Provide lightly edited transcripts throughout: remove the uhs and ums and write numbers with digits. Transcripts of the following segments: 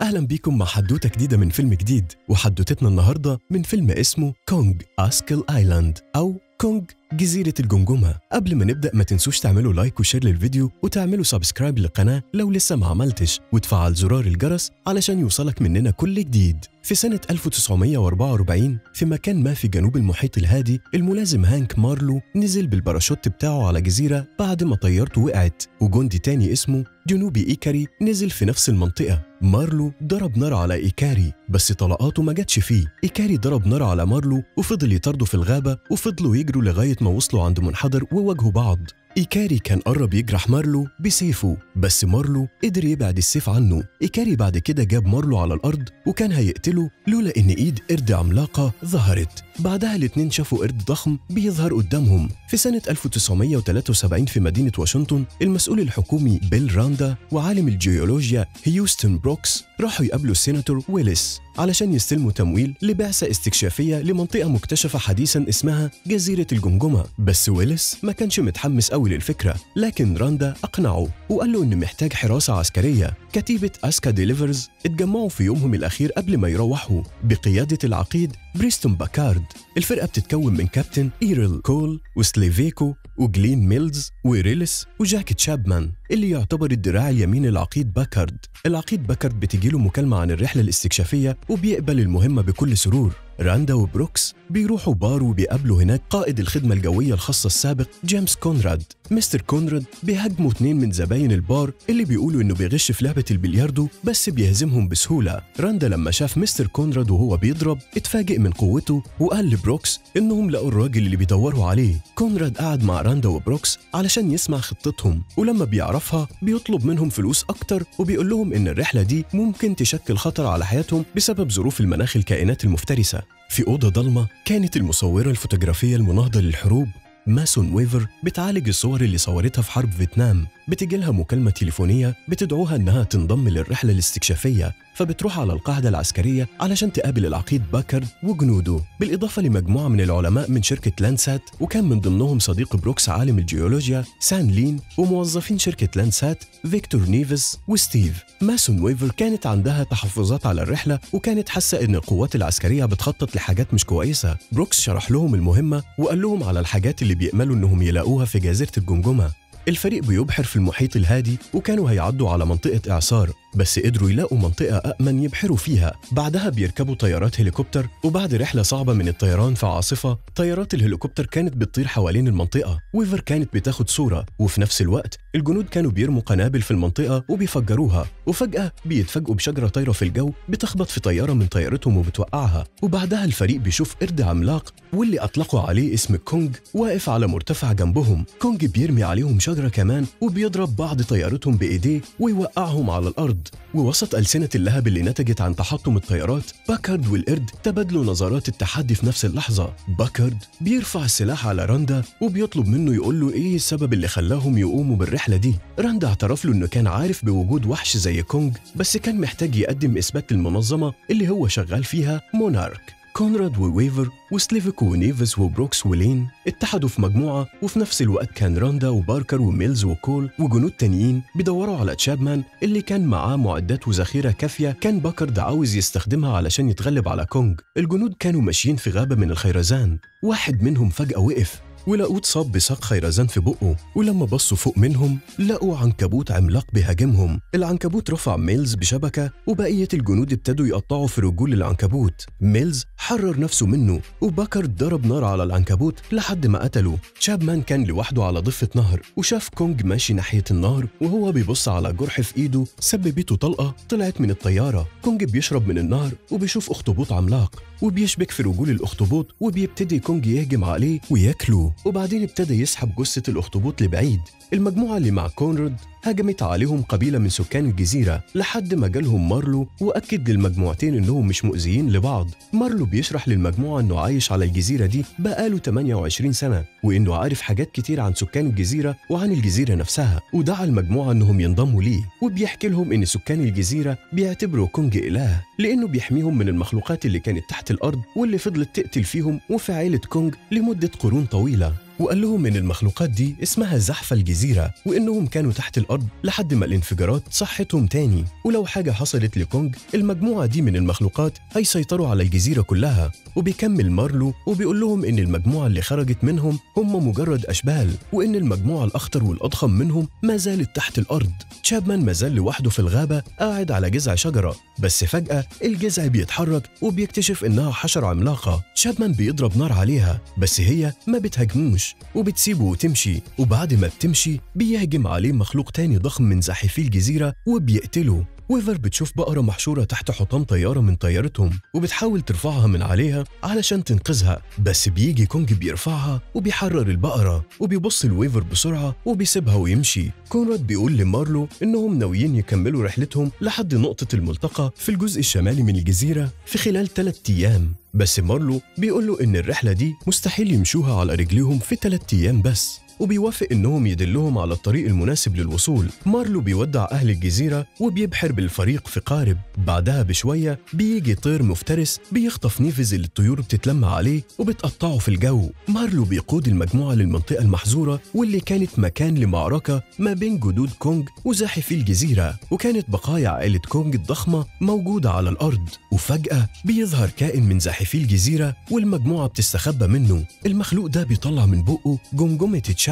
أهلا بيكم مع حدوتة جديدة من فيلم جديد، وحدوتتنا النهاردة من فيلم اسمه كونغ أسكل آيلاند أو كونغ جزيرة الجمجمة. قبل ما نبدأ ما تنسوش تعملوا لايك وشير للفيديو وتعملوا سبسكرايب للقناة لو لسه ما عملتش، وتفعل زرار الجرس علشان يوصلك مننا كل جديد. في سنة 1944 في مكان ما في جنوب المحيط الهادي، الملازم هانك مارلو نزل بالباراشوت بتاعه على جزيرة بعد ما طيارته وقعت، وجندي تاني اسمه جنوبي إيكاري نزل في نفس المنطقة. مارلو ضرب نار على إيكاري بس طلقاته ما جاتش فيه. إيكاري ضرب نار على مارلو وفضل يطارده في الغابة، وفضلوا يجروا لغاية ما وصلوا عند منحدر وواجهوا بعض. إيكاري كان قرب يجرح مارلو بسيفه، بس مارلو قدر يبعد السيف عنه. إيكاري بعد كده جاب مارلو على الأرض وكان هيقتله لولا إن إيد قرد عملاقة ظهرت. بعدها الاتنين شافوا قرد ضخم بيظهر قدامهم. في سنة 1973 في مدينة واشنطن، المسؤول الحكومي بيل راندا وعالم الجيولوجيا هيوستن بروكس راحوا يقابلوا السيناتور ويلس علشان يستلموا تمويل لبعثة استكشافية لمنطقة مكتشفة حديثا اسمها جزيرة الجمجمة. بس ويلس ما كانش متحمس قوي للفكرة، لكن راندا أقنعه وقال له إن محتاج حراسة عسكرية. كتيبة أسكا ديليفرز اتجمعوا في يومهم الأخير قبل ما يروحوا بقيادة العقيد بريستون باكارد. الفرقة بتتكون من كابتن إيرل كول وسليفيكو وجلين ميلز وريلس وجاك تشابمان اللي يعتبر الدراع اليمين العقيد باكارد. العقيد باكارد بتجيله مكالمة عن الرحلة الاستكشافية وبيقبل المهمة بكل سرور. راندا وبروكس بيروحوا بار وبيقابلوا هناك قائد الخدمة الجوية الخاصة السابق جيمس كونراد. مستر كونراد بيهاجموا اتنين من زباين البار اللي بيقولوا انه بيغش في لعبة البلياردو بس بيهزمهم بسهولة. راندا لما شاف مستر كونراد وهو بيضرب اتفاجئ من قوته وقال لبروكس انهم لقوا الراجل اللي بيدوروا عليه. كونراد قعد مع راندا وبروكس علشان يسمع خطتهم، ولما بيعرفها بيطلب منهم فلوس اكتر وبيقول لهم ان الرحلة دي ممكن تشكل خطر على حياتهم بسبب ظروف المناخ الكائنات المفترسة. في أوضة ضلمة كانت المصورة الفوتوغرافية المناهضة للحروب ماسون ويفر بتعالج الصور اللي صورتها في حرب فيتنام. بتجيلها مكالمة تليفونية بتدعوها إنها تنضم للرحلة الاستكشافية، فبتروح على القاعدة العسكرية علشان تقابل العقيد باكارد وجنوده، بالإضافة لمجموعة من العلماء من شركة لاندسات، وكان من ضمنهم صديق بروكس عالم الجيولوجيا سان لين وموظفين شركة لاندسات فيكتور نيفز وستيف. ماسون ويفر كانت عندها تحفظات على الرحلة وكانت حاسة إن القوات العسكرية بتخطط لحاجات مش كويسة. بروكس شرح لهم المهمة وقال لهم على الحاجات اللي بيأملوا إنهم يلاقوها في جزيرة الجمجمة. الفريق بيبحر في المحيط الهادي وكانوا هيعدوا على منطقة إعصار، بس قدروا يلاقوا منطقة أأمن يبحروا فيها. بعدها بيركبوا طيارات هليكوبتر، وبعد رحلة صعبة من الطيران في عاصفة، طيارات الهليكوبتر كانت بتطير حوالين المنطقة. ويفر كانت بتاخد صورة، وفي نفس الوقت الجنود كانوا بيرموا قنابل في المنطقة وبيفجروها. وفجأة بيتفاجئوا بشجرة طايرة في الجو بتخبط في طيارة من طيارتهم وبتوقعها. وبعدها الفريق بيشوف قرد عملاق واللي أطلقوا عليه اسم كونغ واقف على مرتفع جنبهم. كونغ بيرمي عليهم شجرة كمان وبيضرب بعض طيارتهم بإيديه ويوقعهم على الأرض. ووسط ألسنة اللهب اللي نتجت عن تحطم الطيارات، باكارد والقرد تبادلوا نظرات التحدي في نفس اللحظة. باكارد بيرفع السلاح على راندا وبيطلب منه يقول له إيه السبب اللي خلاهم يقوموا بالرحلة دي. راندا اعترف له إنه كان عارف بوجود وحش زي كونغ، بس كان محتاج يقدم إثبات للمنظمة اللي هو شغال فيها مونارك. كونراد وويفر وسليفيكو ونيفز وبروكس ولين اتحدوا في مجموعة، وفي نفس الوقت كان راندا وباركر وميلز وكول وجنود تانيين بيدوروا على تشابمان اللي كان معاه معدات وذخيرة كافية كان باكارد عاوز يستخدمها علشان يتغلب على كونغ. الجنود كانوا ماشيين في غابة من الخيرزان، واحد منهم فجأة وقف ولقوه اتصاب بساق خيرزان في بقه، ولما بصوا فوق منهم لقوا عنكبوت عملاق بيهاجمهم. العنكبوت رفع ميلز بشبكة وبقية الجنود ابتدوا يقطعوا في رجول العنكبوت. ميلز حرر نفسه منه وباكارد ضرب نار على العنكبوت لحد ما قتله. تشابمان كان لوحده على ضفة نهر وشاف كونغ ماشي ناحية النار وهو بيبص على جرح في ايده سببته طلقة طلعت من الطيارة. كونغ بيشرب من النهر وبيشوف اخطبوط عملاق وبيشبك في رجول الاخطبوط، وبيبتدي كونغ يهجم عليه وياكله، وبعدين ابتدى يسحب جثة الاخطبوط لبعيد. المجموعة اللي مع كونراد هجمت عليهم قبيلة من سكان الجزيرة لحد ما جالهم مارلو وأكد للمجموعتين إنهم مش مؤذيين لبعض. مارلو بيشرح للمجموعة إنه عايش على الجزيرة دي بقاله 28 سنة، وإنه عارف حاجات كتير عن سكان الجزيرة وعن الجزيرة نفسها، ودعا المجموعة إنهم ينضموا ليه. وبيحكي لهم إن سكان الجزيرة بيعتبروا كونغ إله لأنه بيحميهم من المخلوقات اللي كانت تحت الأرض واللي فضلت تقتل فيهم وفي عيلة كونغ لمدة قرون طويلة. وقال لهم إن المخلوقات دي اسمها زحف الجزيرة، وإنهم كانوا تحت الأرض لحد ما الانفجارات صحتهم تاني، ولو حاجة حصلت لكونج المجموعة دي من المخلوقات هيسيطروا على الجزيرة كلها. وبيكمل مارلو وبيقول لهم إن المجموعة اللي خرجت منهم هم مجرد أشبال، وإن المجموعة الأخطر والأضخم منهم ما زالت تحت الأرض. تشابمان ما زال لوحده في الغابة قاعد على جذع شجرة، بس فجأة الجذع بيتحرك وبيكتشف إنها حشرة عملاقة. تشابمان بيضرب نار عليها بس هي ما بتهاجموش وبتسيبه وتمشي، وبعد ما بتمشي بيهجم عليه مخلوق تاني ضخم من زاحفي الجزيرة وبيقتله. ويفر بتشوف بقرة محشورة تحت حطام طيارة من طيارتهم وبتحاول ترفعها من عليها علشان تنقذها، بس بيجي كونج بيرفعها وبيحرر البقرة، وبيبص لويفر بسرعة وبيسيبها ويمشي. كونراد بيقول لمارلو إنهم ناويين يكملوا رحلتهم لحد نقطة الملتقى في الجزء الشمالي من الجزيرة في خلال 3 أيام، بس مارلو بيقول له إن الرحلة دي مستحيل يمشوها على رجليهم في 3 أيام بس، وبيوافق إنهم يدلهم على الطريق المناسب للوصول. مارلو بيودع أهل الجزيرة وبيبحر بالفريق في قارب. بعدها بشوية بيجي طير مفترس بيخطف نيفز اللي الطيور بتتلم عليه وبتقطعه في الجو. مارلو بيقود المجموعة للمنطقة المحظورة واللي كانت مكان لمعركة ما بين جدود كونج وزاحفي الجزيرة، وكانت بقايا عائلة كونج الضخمة موجودة على الأرض. وفجأة بيظهر كائن من زاحفي الجزيرة والمجموعة بتستخبى منه. المخلوق ده بيطلع من بقه جمجمة تشابمان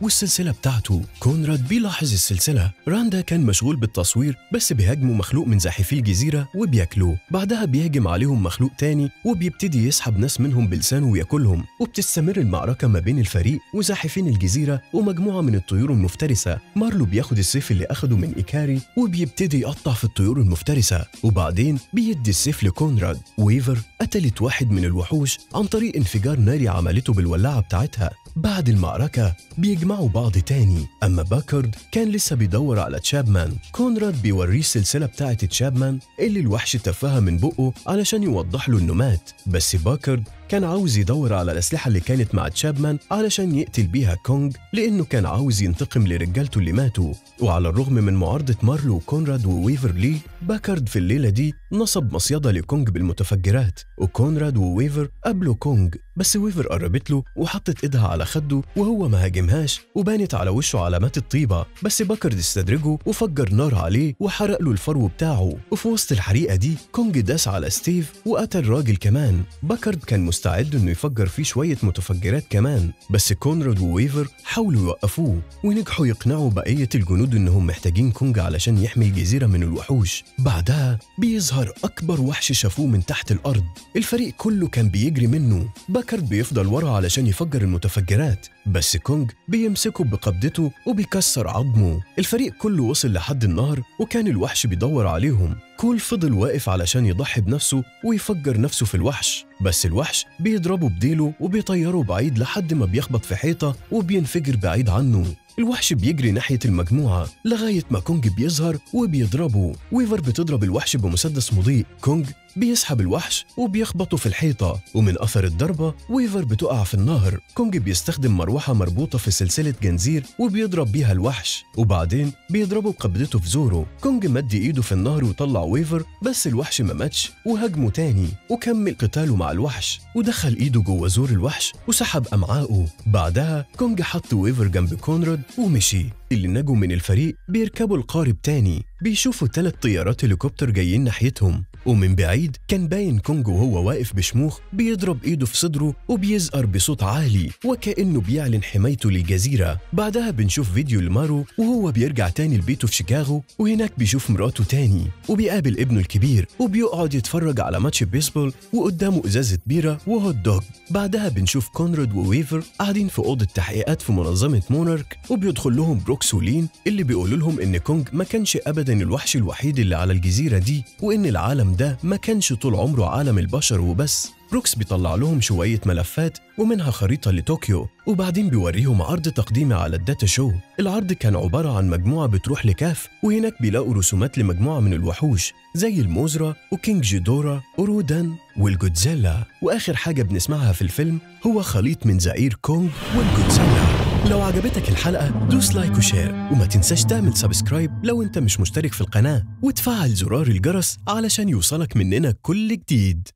والسلسلة بتاعته. كونراد بيلاحظ السلسلة. راندا كان مشغول بالتصوير بس بيهاجموا مخلوق من زاحفي الجزيرة وبياكلوه. بعدها بيهجم عليهم مخلوق تاني وبيبتدي يسحب ناس منهم بلسانه وياكلهم، وبتستمر المعركة ما بين الفريق وزاحفين الجزيرة ومجموعة من الطيور المفترسة. مارلو بياخد السيف اللي أخده من إيكاري وبيبتدي يقطع في الطيور المفترسة، وبعدين بيدي السيف لكونراد. ويفر قتلت واحد من الوحوش عن طريق انفجار ناري عملته بالولاعة بتاعتها. بعد المعركة بيجمعوا بعض تاني، أما باكارد كان لسه بيدور على تشابمان. كونراد بيوريه السلسلة بتاعة تشابمان اللي الوحش تفاها من بقه علشان يوضح له إنه مات، بس باكارد كان عاوز يدور على الأسلحة اللي كانت مع تشابمان علشان يقتل بيها كونج، لأنه كان عاوز ينتقم لرجالته اللي ماتوا. وعلى الرغم من معارضة مارلو وكونراد وويفر ليه، باكارد في الليلة دي نصب مصيدة لكونج بالمتفجرات، وكونراد وويفر قابلوا كونج، بس ويفر قربت له وحطت ايدها على خده وهو ما هاجمهاش وبانت على وشه علامات الطيبة، بس باكارد استدرجه وفجر نار عليه وحرق له الفرو بتاعه. وفي وسط الحريقة دي كونج داس على ستيف وقتل راجل كمان. باكارد كان مستعد انه يفجر فيه شوية متفجرات كمان، بس كونراد وويفر حاولوا يوقفوه ونجحوا يقنعوا بقية الجنود انهم محتاجين كونج علشان يحمي الجزيرة من الوحوش. بعدها بيظهر اكبر وحش شافوه من تحت الارض. الفريق كله كان بيجري منه. باكارد بيفضل ورا علشان يفجر المتفجرات، بس كونج بيمسكه بقبضته وبيكسر عظمه. الفريق كله وصل لحد النهر وكان الوحش بيدور عليهم. كول فضل واقف علشان يضحي بنفسه ويفجر نفسه في الوحش، بس الوحش بيضربه بديله وبيطيره بعيد لحد ما بيخبط في حيطة وبينفجر بعيد عنه. الوحش بيجري ناحية المجموعة لغاية ما كونج بيظهر وبيضربه. ويفر بتضرب الوحش بمسدس مضيء. كونج بيسحب الوحش وبيخبطه في الحيطة، ومن أثر الضربة ويفر بتقع في النهر. كونج بيستخدم مروحة مربوطة في سلسلة جنزير وبيضرب بيها الوحش، وبعدين بيضربه بقبضته في زوره. كونج مد إيده في النهر وطلع ويفر، بس الوحش ما ماتش وهاجمه تاني وكمل قتاله مع الوحش ودخل إيده جوه زور الوحش وسحب أمعائه. بعدها كونج حط ويفر جنب كونراد ومشي. اللي نجوا من الفريق بيركبوا القارب تاني، بيشوفوا 3 طيارات هليكوبتر جايين ناحيتهم، ومن بعيد كان باين كونج وهو واقف بشموخ بيضرب ايده في صدره وبيزقر بصوت عالي وكأنه بيعلن حمايته للجزيرة. بعدها بنشوف فيديو لمارو وهو بيرجع تاني لبيته في شيكاغو، وهناك بيشوف مراته تاني وبيقابل ابنه الكبير وبيقعد يتفرج على ماتش بيسبول وقدامه ازازة بيرة وهوت دوج. بعدها بنشوف كونراد وويفر قاعدين في أوضة تحقيقات في منظمة مونارك، وبيدخل لهم بروكس ولين اللي بيقولوا لهم ان كونج ما كانش ابدا الوحش الوحيد اللي على الجزيرة دي، وان العالم ده ما كانش طول عمره عالم البشر وبس. بروكس بيطلع لهم شوية ملفات ومنها خريطة لطوكيو، وبعدين بيوريهم عرض تقديمي على الداتا شو. العرض كان عبارة عن مجموعة بتروح لكاف، وهناك بيلاقوا رسومات لمجموعة من الوحوش زي الموزرا وكينج جيدورا ورودان والجودزيلا. وآخر حاجة بنسمعها في الفيلم هو خليط من زئير كونج والجودزيلا. لو عجبتك الحلقة دوس لايك وشير، وما تنساش تعمل سبسكرايب لو انت مش مشترك في القناة، وتفعل زرار الجرس علشان يوصلك مننا كل جديد.